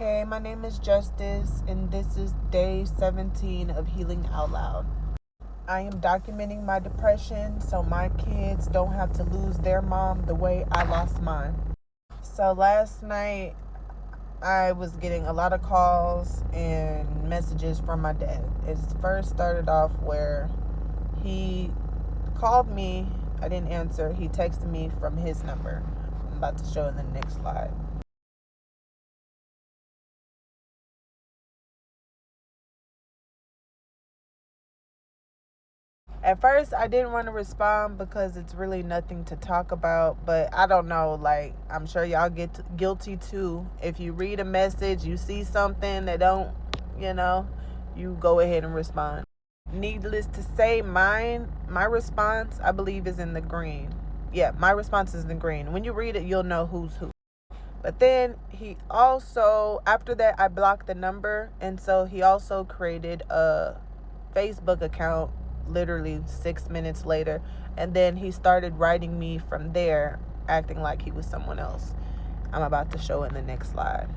Hey, my name is Justice, and this is day 17 of Healing Out Loud. I am documenting my depression so my kids don't have to lose their mom the way I lost mine. So last night, I was getting a lot of calls and messages from my dad. It first started off where he called me. I didn't answer. He texted me from his number. I'm about to show in the next slide. At first, I didn't want to respond because it's really nothing to talk about. But I don't know. Like, I'm sure y'all get guilty too. If you read a message, you see something that don't, you go ahead and respond. Needless to say, my response, I believe, is in the green. Yeah, my response is in the green. When you read it, you'll know who's who. But then he also, after that, I blocked the number. And so he also created a Facebook account literally 6 minutes later. And then he started writing me from there, acting like he was someone else. I'm about to show in the next slide.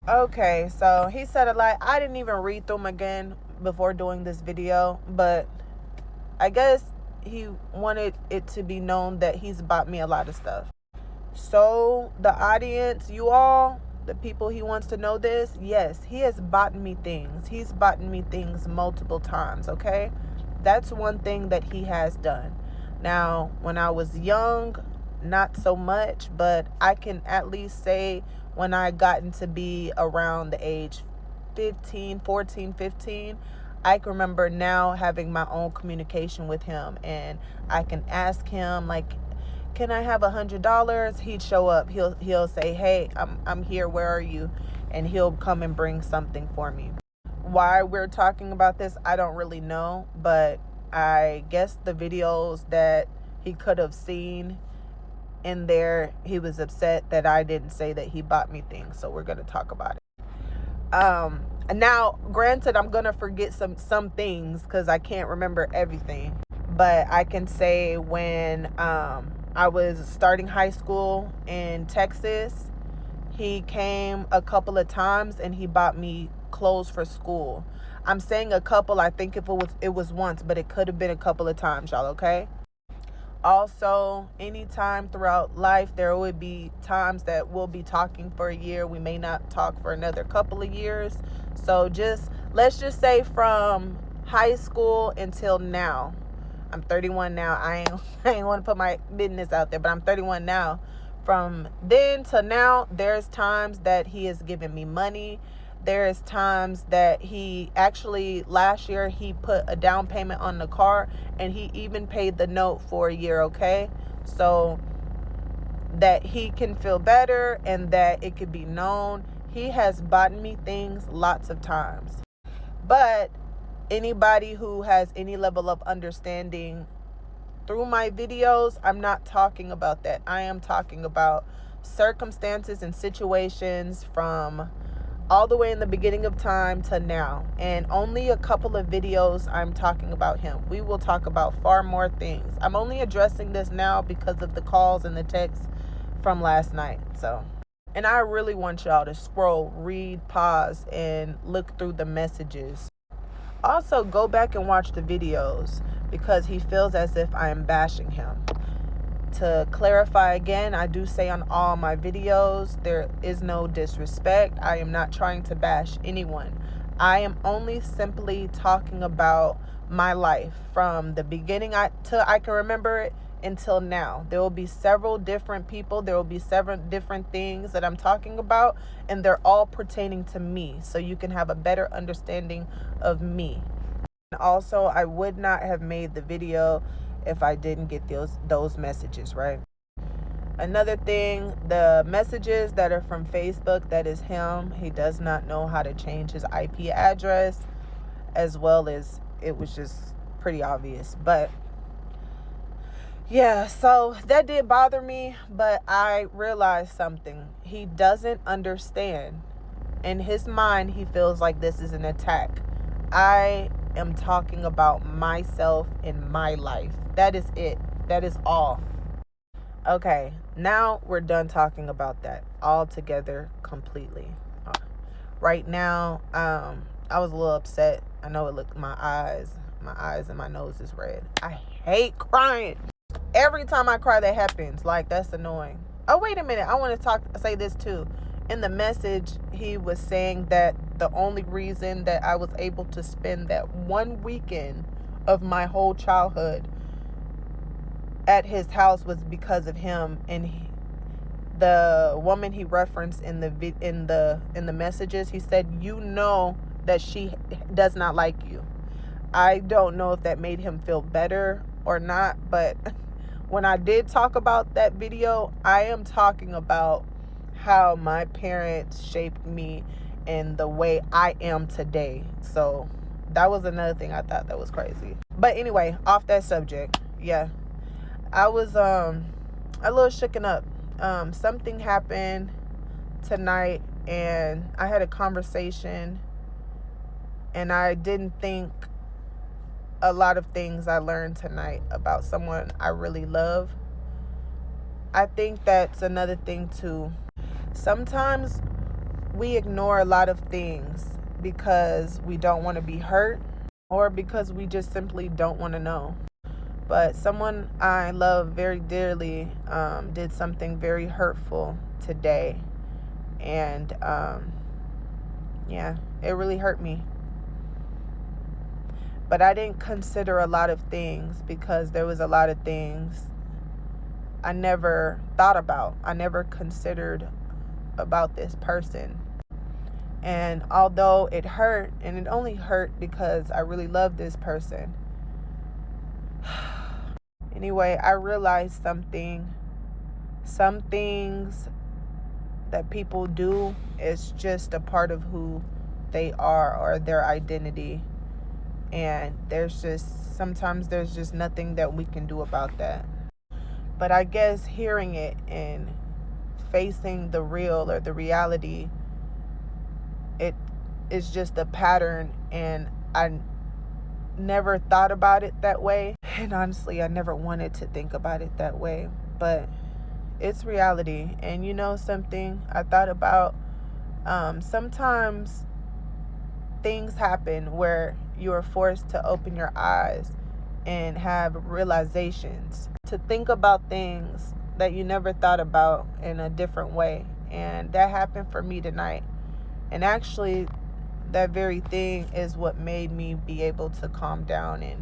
Okay, so he said a lot. I didn't even read through them again before doing this video, but I guess he wanted it to be known that he's bought me a lot of stuff. So the audience, you all, the people he wants to know this, yes, he has bought me things. He's bought me things multiple times, okay? That's one thing that he has done. Now, when I was young, not so much, but I can at least say when I gotten to be around the age 15, I can remember now having my own communication with him, and I can ask him, like, can I have $100? He'd show up. He'll say, hey, I'm here. Where are you? And he'll come and bring something for me. Why we're talking about this, I don't really know, but I guess the videos that he could have seen in there, he was upset that I didn't say that he bought me things. So we're going to talk about it. Now, granted, I'm going to forget some things because I can't remember everything. But I can say when I was starting high school in Texas, he came a couple of times and he bought me clothes for school. I'm saying a couple. I think if it was once, but it could have been a couple of times, y'all, okay? Also, anytime throughout life, there would be times that we'll be talking for a year. We may not talk for another couple of years. So let's just say from high school until now. I'm 31 now. I ain't want to put my business out there, but I'm 31 now. From then to now, there's times that he has given me money. There's times that he actually, last year, he put a down payment on the car and he even paid the note for a year, okay? So that he can feel better and that it could be known. He has bought me things lots of times. But anybody who has any level of understanding through my videos, I'm not talking about that. I am talking about circumstances and situations from all the way in the beginning of time to now. And only a couple of videos I'm talking about him. We will talk about far more things. I'm only addressing this now because of the calls and the texts from last night. And I really want y'all to scroll, read, pause, and look through the messages. Also, go back and watch the videos because he feels as if I am bashing him. To clarify again, I do say on all my videos, there is no disrespect. I am not trying to bash anyone. I am only simply talking about my life from the beginning till I can remember it until now. There will be several different people. There will be several different things that I'm talking about, and they're all pertaining to me, so you can have a better understanding of me. Also, I would not have made the video if I didn't get those messages, right? Another thing, the messages that are from Facebook, that is him. He does not know how to change his IP address, as well as it was just pretty obvious. But yeah, so that did bother me, but I realized something. He doesn't understand. In his mind, he feels like this is an attack. I am talking about myself and my life. That is it. That is all. Okay, now we're done talking about that altogether completely. Right now, I was a little upset. I know it looked my eyes and my nose is red. I hate crying. Every time I cry, that happens. Like, that's annoying. Oh, wait a minute. I want to say this too. In the message, he was saying that the only reason that I was able to spend that one weekend of my whole childhood at his house was because of him. And the woman he referenced in the messages, he said, you know that she does not like you. I don't know if that made him feel better or not, but when I did talk about that video, I am talking about how my parents shaped me in the way I am today. So that was another thing I thought that was crazy. But anyway, off that subject, yeah, I was a little shooken up. Something happened tonight, and I had a conversation, and I didn't think a lot of things I learned tonight about someone I really love. I think that's another thing too. Sometimes we ignore a lot of things because we don't want to be hurt, or because we just simply don't want to know. But someone I love very dearly did something very hurtful today. And yeah, it really hurt me. But I didn't consider a lot of things, because there was a lot of things I never thought about. I never considered about this person. And although it hurt, and it only hurt because I really love this person. Anyway, I realized something. Some things that people do is just a part of who they are, or their identity. And sometimes there's just nothing that we can do about that. But I guess hearing it and facing the real, or the reality, it is just a pattern. And I never thought about it that way. And honestly, I never wanted to think about it that way. But it's reality. And you know something I thought about? Sometimes things happen where you are forced to open your eyes and have realizations, to think about things that you never thought about in a different way. And that happened for me tonight. And actually, that very thing is what made me be able to calm down and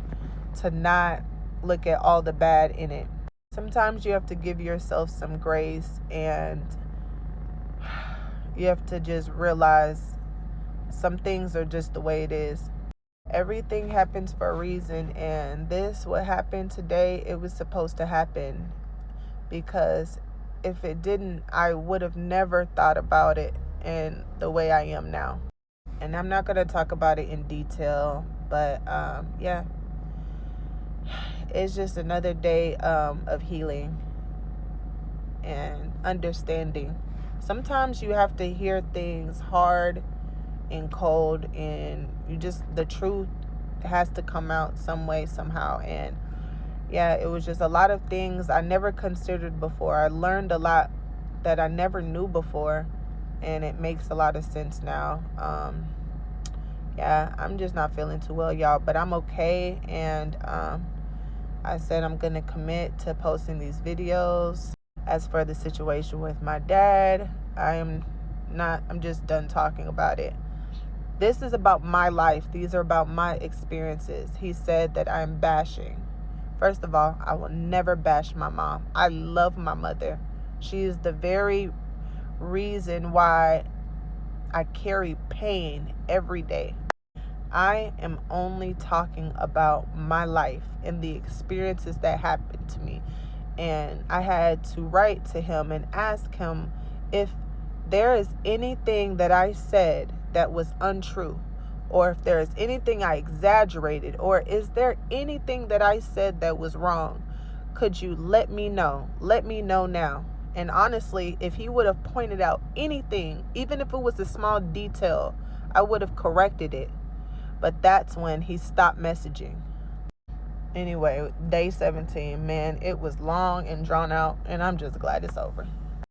to not look at all the bad in it. Sometimes you have to give yourself some grace, and you have to just realize some things are just the way it is. Everything happens for a reason, and what happened today, it was supposed to happen, because if it didn't, I would have never thought about it in the way I am now. And I'm not going to talk about it in detail, but yeah, it's just another day of healing and understanding. Sometimes you have to hear things hard and cold, and the truth has to come out some way, somehow. And yeah, it was just a lot of things I never considered before. I learned a lot that I never knew before, and it makes a lot of sense now. Yeah, I'm just not feeling too well, y'all, but I'm okay. And I said I'm gonna commit to posting these videos. As for the situation with my dad, I'm just done talking about it. This is about my life. These are about my experiences. He said that I'm bashing. First of all, I will never bash my mom. I love my mother. She is the very reason why I carry pain every day. I am only talking about my life and the experiences that happened to me. And I had to write to him and ask him if there is anything that I said that was untrue, or if there is anything I exaggerated, or is there anything that I said that was wrong. Could you let me know? Let me know now. And honestly, if he would have pointed out anything, even if it was a small detail, I would have corrected it. But that's when he stopped messaging. Anyway, day 17, man, it was long and drawn out, and I'm just glad it's over.